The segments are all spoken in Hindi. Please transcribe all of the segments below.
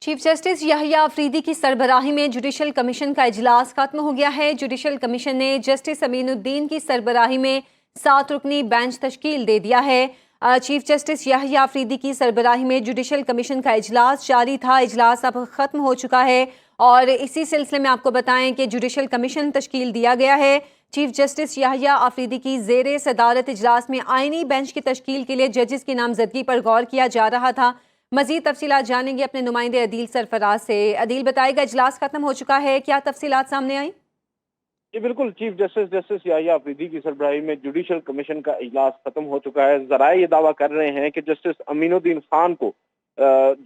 चीफ जस्टिस याहिया अफरीदी की सरबराही में जुडिशल कमीशन का इजलास खत्म हो गया है। जुडिशल कमीशन ने जस्टिस अमीनुद्दीन की सरबराही में 7 रुकनी बेंच तश्कील दे दिया है। चीफ जस्टिस याहिया अफरीदी की सरबराही में जुडिशल कमीशन का इजलास जारी था। इजलास अब खत्म हो चुका है और इसी सिलसिले में आपको बताएं कि जुडिशल कमीशन तश्कील दिया गया है। चीफ जस्टिस याहिया अफरीदी की ज़ेरे सदारत इजलास में आईनी बेंच की तश्कील के लिए जजेस की नामजदगी पर गौर किया जा रहा था। मजीद तफसीलात जानेंगे अपने नुमाइंदे अदील सरफराज से। अदील बताएगा, इजलास खत्म हो चुका है, क्या तफसीलात सामने आई? जी बिल्कुल, चीफ जस्टिस याहिया अफरीदी की सरबराही में जुडिशल कमीशन का इजलास खत्म हो चुका है। जराए ये दावा कर रहे हैं कि जस्टिस अमीनुद्दीन खान को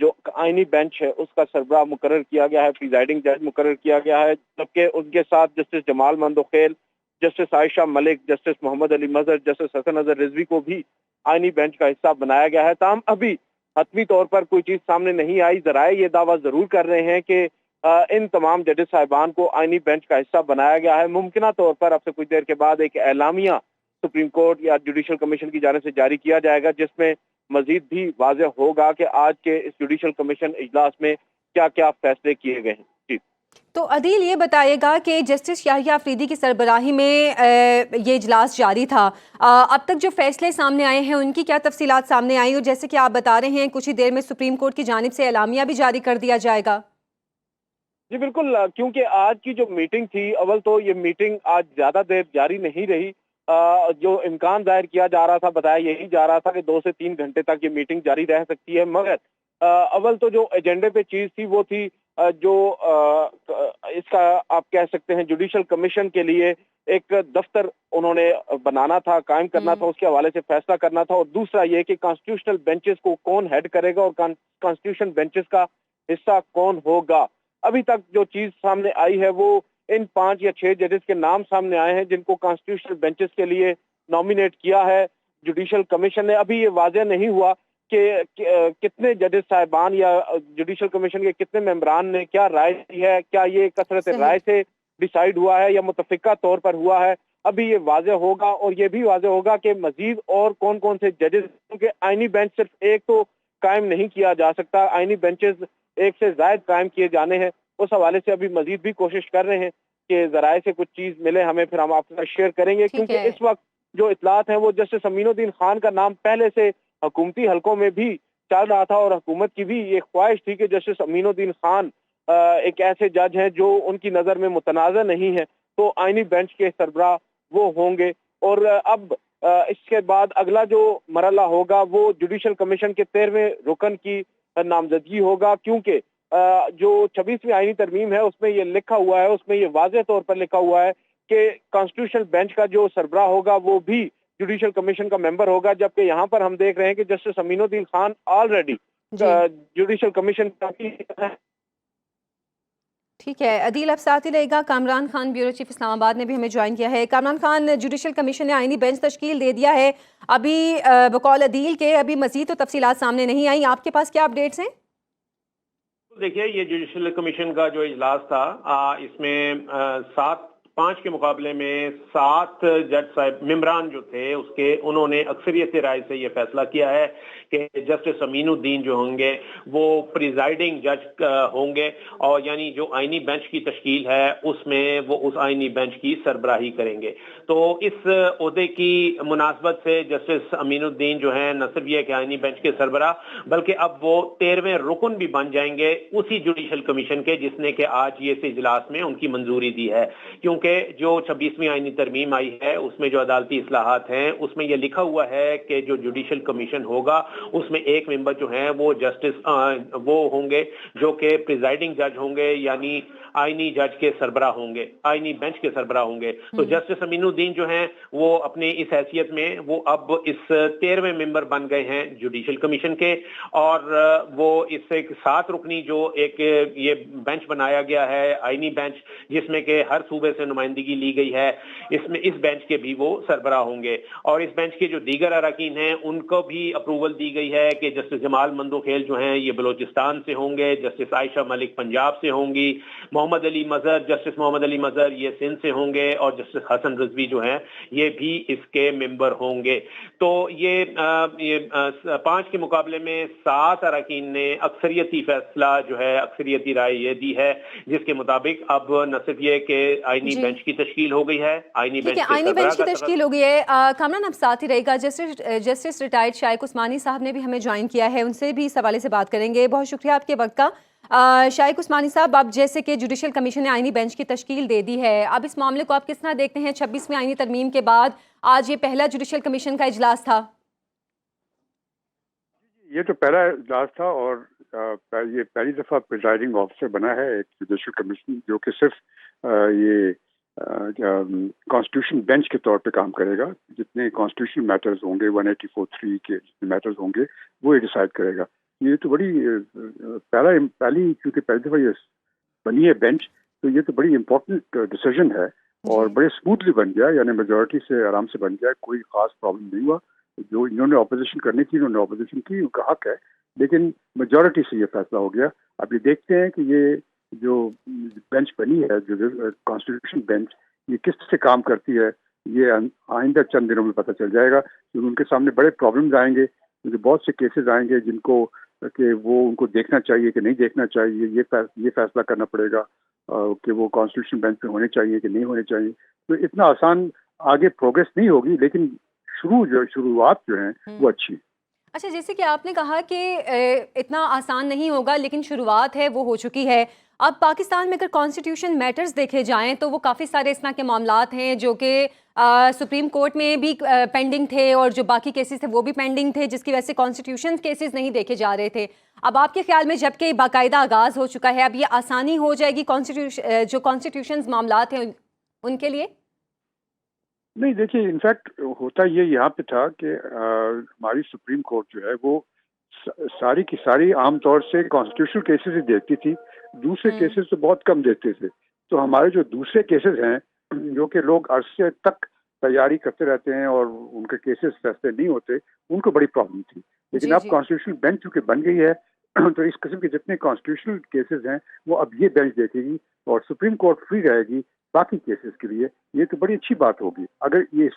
जो आईनी बेंच है उसका सरबराह मुकर्रर किया गया है, प्रिजाइडिंग जज मुकर्रर किया गया है, जबकि उनके साथ justice Jamal Mandokhail, justice Ayesha Malik, justice Mohammad Ali Mazhar, justice Hasan Azhar Rizvi को भी आईनी बेंच का हिस्सा बनाया गया है। ताहम अभी हतमी तौर पर कोई चीज सामने नहीं आई। जराए ये दावा जरूर कर रहे हैं कि इन तमाम जजेस साहिबान को आईनी बेंच का हिस्सा बनाया गया है। मुमकिन तौर पर अब से कुछ देर के बाद एक एलामिया सुप्रीम कोर्ट या जुडिशल कमीशन की जानिब से जारी किया जाएगा, जिसमें मजीद भी वाज़ेह होगा कि आज के इस जुडिशल कमीशन इजलास में क्या क्या फैसले किए गए हैं। जी तो अदील ये बताइएगा कि जस्टिस याहिया अफरीदी की सरबराही में ये इजलास जारी था। अब तक जो फैसले सामने आए हैं उनकी क्या तफसीलात सामने आई, और जैसे कि आप बता रहे हैं कुछ ही देर में सुप्रीम कोर्ट की जानिब से एलामिया भी जारी कर दिया जाएगा। जी बिल्कुल, क्योंकि आज की जो मीटिंग थी, अव्वल तो ये मीटिंग आज ज्यादा देर जारी नहीं रही। जो इम्कान जाहिर किया जा रहा था, बताया यही जा रहा था कि 2 से 3 घंटे तक ये मीटिंग जारी रह सकती है, मगर अव्वल तो जो एजेंडे पे चीज थी वो थी इसका आप कह सकते हैं जुडिशल कमीशन के लिए एक दफ्तर उन्होंने बनाना था, कायम करना था, उसके हवाले से फैसला करना था। और दूसरा ये कि कॉन्स्टिट्यूशनल बेंचेस को कौन हेड करेगा और कॉन्स्टिट्यूशन बेंचेस का हिस्सा कौन होगा। अभी तक जो चीज सामने आई है वो इन 5 या 6 जजेस के नाम सामने आए हैं जिनको कॉन्स्टिट्यूशनल बेंचेस के लिए नॉमिनेट किया है जुडिशल कमीशन ने। अभी ये वाज़ेह नहीं हुआ कि कितने जजेस साहिबान या जुडिशल कमीशन के कितने मेंबरान ने क्या राय दी है, क्या ये कसरत राय से डिसाइड हुआ है या मुतफिका तौर पर हुआ है। अभी ये वाज़ेह होगा और ये भी वाज़ेह होगा कि मजीद और कौन कौन से जजेस, क्योंकि आईनी बेंच सिर्फ एक तो कायम नहीं किया जा सकता, आईनी बेंचेस एक से ज्यादा कायम किए जाने हैं। उस हवाले से अभी मजीद भी कोशिश कर रहे हैं कि जराए से कुछ चीज मिले हमें, फिर हम आपके साथ शेयर करेंगे। क्योंकि इस वक्त जो इतलात हैं वो जस्टिस अमीनुद्दीन खान का नाम पहले से हुकूमती हलकों में भी चल रहा था और हुकूमत की भी ये ख्वाहिश थी कि जस्टिस अमीनुद्दीन खान एक ऐसे जज हैं जो उनकी नजर में मुतनाज़ा नहीं है, तो आईनी बेंच के सरबराह वो होंगे। और अब इसके बाद अगला जो मरला होगा वो जुडिशल कमीशन के 13वें रुकन की नामजदगी होगा, क्योंकि जो 26वीं आईनी तरमीम है उसमें ये लिखा हुआ है, उसमें ये वाज़ेह तौर पर लिखा हुआ है कि कॉन्स्टिट्यूशनल बेंच का जो सरबराह होगा वो भी जुडिशल कमीशन का मेंबर होगा। जबकि यहाँ पर हम देख रहे हैं कि justice Aminuddin Khan already judicial commission का। ठीक है अदील, अब साथ ही रहेगा कामरान खान, ब्यूरो चीफ इस्लामाबाद ने भी हमें ज्वाइन किया है। कामरान खान, जुडिशल कमीशन ने आईनी बेंच तश्कील दे दिया है, अभी बकौल अदील के अभी मजीद तो तफसीलात सामने नहीं आई, आपके पास क्या अपडेट्स हैं? देखिए, ये जुडिशल कमीशन का जो इजलास था इसमें 5 के मुकाबले में 7 जज साहब मेंबरान जो थे उसके उन्होंने अक्सरियत राय से ये फैसला किया है कि जस्टिस अमीनुद्दीन जो होंगे वो प्रिजाइडिंग जज होंगे, और यानी जो आईनी बेंच की तश्कील है उसमें वो उस आईनी बेंच की सरबराही करेंगे। तो इस ओहदे की मुनासबत से जस्टिस अमीनुद्दीन जो है न सिर्फ ये कि आईनी बेंच के सरबराह बल्कि अब वो 13वें रुकन भी बन जाएंगे उसी जुडिशल कमीशन के जिसने कि आज ये इजलास में उनकी मंजूरी दी है। क्योंकि जो 26वीं आईनी तरमीम आई है उसमें जो अदालती इस्लाहात हैं उसमें यह लिखा हुआ है कि जो जुडिशल कमीशन होगा उसमें एक मेंबर जो है वो जस्टिस वो होंगे जो कि प्रिजाइडिंग जज होंगे, यानी आईनी जज के सरबराह होंगे, आईनी बेंच के सरबराह होंगे। तो जस्टिस अमीनुद्दीन जो हैं वो अपनी इस हैसियत में वो अब इस 13वें मेंबर बन गए हैं जुडिशल कमीशन के, और वो इससे एक 7 रुकनी जो एक ये बेंच बनाया गया है आईनी बेंच, जिसमें के हर सूबे से नुमाइंदगी ली गई है, इसमें इस बेंच के भी वो सरबराह होंगे। और इस बेंच के जो दीगर अरकान हैं उनको भी अप्रूवल दी गई है कि जस्टिस जमाल मंदोखेल जो हैं ये बलोचिस्तान से होंगे, जस्टिस आयशा मलिक पंजाब से होंगी, मोहम्मद अली मजहर जस्टिस मोहम्मद अली मजहर ये सिंध से होंगे और जस्टिस हसन रिजवी जो हैं ये भी इसके मेंबर होंगे। तो ये 5 के मुकाबले में 7 अरकान ने अक्सरियती फैसला जो है, अक्सरियती राय ये दी है जिसके मुताबिक अब न सिर्फ ये कि आईनी बेंच की तश्कील हो गई है, आईनी बेंच की तश्कील हो गई है। कामरान अब साथ ही रहेगा, जस्टिस रिटायर्ड शाइक उस्मानी साहब ने भी हमें ज्वाइन किया है, उनसे भी इस हवाले से बात करेंगे। बहुत शुक्रिया आपके वक्त का। शाइक उस्मानी साहब, अब जैसे कि जुडिशल कमीशन ने आईनी बेंच की तश्कील दे दी है, अब इस मामले को आप किस तरह देखते हैं? 26वीं आईनी तरमीम के बाद आज ये पहला जुडिशल कमीशन का इजलास था। ये तो पहला इजलास था और ये पहली दफा प्रिजाइडिंग ऑफिसर बना है एक जुडिशल कमीशन जो कि सिर्फ ये कॉन्स्टिट्यूशन बेंच के तौर पे काम करेगा। जितने कॉन्स्टिट्यूशन मैटर्स होंगे 184(3) के जितने मैटर्स होंगे वो ये डिसाइड करेगा। ये तो बड़ी क्योंकि पहली दफा ये बनी है बेंच, तो ये तो बड़ी इम्पोर्टेंट डिसीजन है और बड़े स्मूथली बन गया, यानी मेजोरिटी से आराम से बन गया, कोई खास प्रॉब्लम नहीं हुआ। जो इन्होंने ऑपोजिशन करनी थी उन्होंने ऑपोजिशन की, उनका हक है, लेकिन मेजोरिटी से ये फैसला हो गया। अब ये देखते हैं कि ये जो बेंच बनी है, जो कॉन्स्टिट्यूशन बेंच, ये किस से काम करती है, ये आइंदा चंद दिनों में पता चल जाएगा। क्योंकि उनके सामने बड़े प्रॉब्लम्स आएंगे, क्योंकि बहुत से केसेस आएंगे जिनको कि वो उनको देखना चाहिए कि नहीं देखना चाहिए, ये फैसला करना पड़ेगा कि वो कॉन्स्टिट्यूशन बेंच पे होने चाहिए कि नहीं होने चाहिए। तो इतना आसान आगे प्रोग्रेस नहीं होगी, लेकिन शुरुआत जो है वो अच्छी। अच्छा, जैसे कि आपने कहा कि इतना आसान नहीं होगा, लेकिन शुरुआत है वो हो चुकी है। अब पाकिस्तान में अगर कॉन्स्टिट्यूशन मैटर्स देखे जाएं तो वो काफ़ी सारे इस तरह के मामलात हैं जो कि सुप्रीम कोर्ट में भी पेंडिंग थे और जो बाकी केसेस थे वो भी पेंडिंग थे, जिसकी वजह से कॉन्स्टिट्यूशन केसेस नहीं देखे जा रहे थे। अब आपके ख्याल में जबकि बाकायदा आगाज़ हो चुका है, अब ये आसानी हो जाएगी जो कॉन्स्टिट्यूशन मामलात हैं उनके लिए? नहीं, देखिए, इनफैक्ट होता ये यहाँ पे था कि हमारी सुप्रीम कोर्ट जो है वो सारी की सारी आमतौर से कॉन्स्टिट्यूशनल केसेस ही देखती थी, दूसरे केसेस तो बहुत कम देते थे। तो हमारे जो दूसरे केसेस हैं जो कि लोग अरसे तक तैयारी करते रहते हैं और उनके केसेस फैसले नहीं होते, उनको बड़ी प्रॉब्लम थी। लेकिन अब कॉन्स्टिट्यूशनल बेंच चूंकि बन गई है तो इस किस्म के जितने कॉन्स्टिट्यूशनल केसेस हैं वो अब ये बेंच देखेगी और सुप्रीम कोर्ट फ्री रहेगी बाकी केसेस के लिए। ये तो बड़ी अच्छी बात होगी अगर ये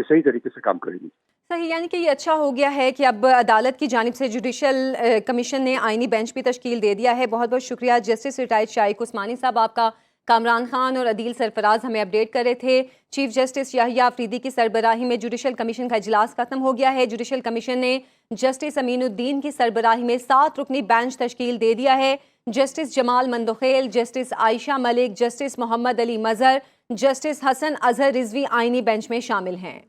सही तरीके से काम करेगी। सही, यानी कि ये अच्छा हो गया है कि अब अदालत की जानिब से जुडिशल कमीशन ने आईनी बेंच भी तश्कील दे दिया है। बहुत बहुत शुक्रिया जस्टिस रिटायर्ड शाइक उस्मानी साहब आपका। कामरान खान और अदील सरफराज हमें अपडेट कर रहे थे। चीफ जस्टिस याहिया अफरीदी की सरबराही में जुडिशल कमीशन का इजलास खत्म हो गया है। जुडिशल कमीशन ने जस्टिस अमीनुद्दीन की सरबराही में 7 रुकनी बेंच तश्कील दे दिया है। Justice Jamal Mandokhail, justice Ayesha Malik, justice Mohammad Ali Mazhar, justice Hasan Azhar Rizvi आईनी बेंच में शामिल हैं।